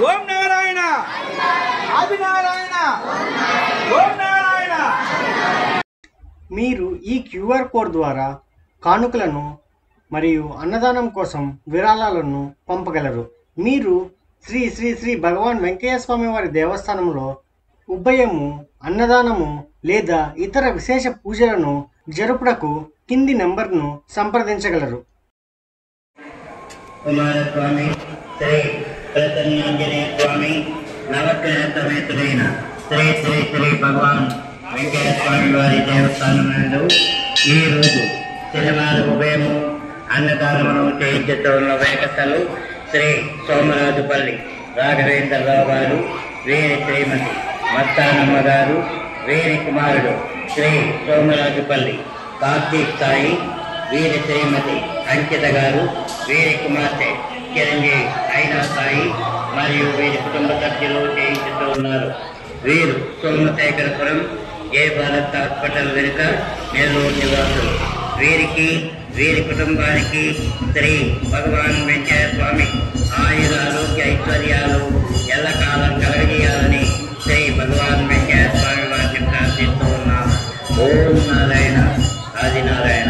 ఓం నారాయణ ఆదినారాయణ ఓం నారాయణ. మీరు ఈ QR code ద్వారా కానుకలను మరియు అన్నదానం కోసం విరాళాలను పంపగలరు. మీరు శ్రీ శ్రీ శ్రీ భగవాన్ వెంకయ్య స్వామి వారి దేవస్థానంలో ఉభయము, అన్నదానము లేదా ఇతర విశేష పూజలను జరుపుటకు కింది నంబర్ను సంప్రదించగలరు. కుమారస్వామి శ్రీ ప్రసన్నాంజనేయ స్వామి నవగ్రహ సమేతుడైన శ్రీ శ్రీ శ్రీ భగవాన్ వెంకయ్య స్వామి వారి దేవస్థానం నందు ఈరోజు శనివారం ఉదయము అన్నదానమును చేయించుతున్న వేకతలు శ్రీ సోమరాజుపల్లి రాఘవేంద్రరావు గారు, వీరి శ్రీమతి మస్తానమ్మ గారు, వీరి కుమారుడు శ్రీ సోమరాజుపల్లి కార్తీక్ సాయి, వీరి శ్రీమతి అంకిత గారు, వీరి కుమార్తె చిరంజీవి అయినా సాయి మరియు వీరి కుటుంబ సభ్యులు చేయించుతూ ఉన్నారు. వీరు సోమశేఖరపురం జయ భారత్ హాస్పిటల్ వెనుక నెల్లూరు నివాసులు. వీరికి వీరి కుటుంబానికి శ్రీ భగవాన్ వెంకయ్య స్వామి ఆయుర ఆరోగ్య ఐశ్వర్యాలు ఎల్లకాలం కలగజేయాలని శ్రీ భగవాన్ వెంకయ్య స్వామి వారిని ప్రార్థిస్తూ ఉన్నాం. ఓం నారాయణ ఆదినారాయణ.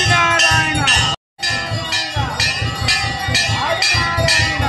ఆదినారాయణ ఆదినారాయణ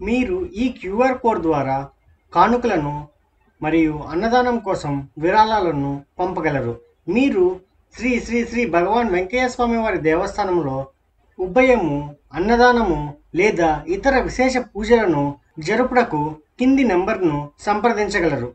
మీరు ఈ క్యూఆర్ కోడ్ ద్వారా కానుకలను మరియు అన్నదానం కోసం విరాళాలను పంపగలరు. మీరు శ్రీ శ్రీ శ్రీ భగవాన్ వెంకయ్య స్వామి వారి దేవస్థానంలో ఉభయము, అన్నదానము లేదా ఇతర విశేష పూజలను జరుపుటకు కింది నెంబర్ను సంప్రదించగలరు.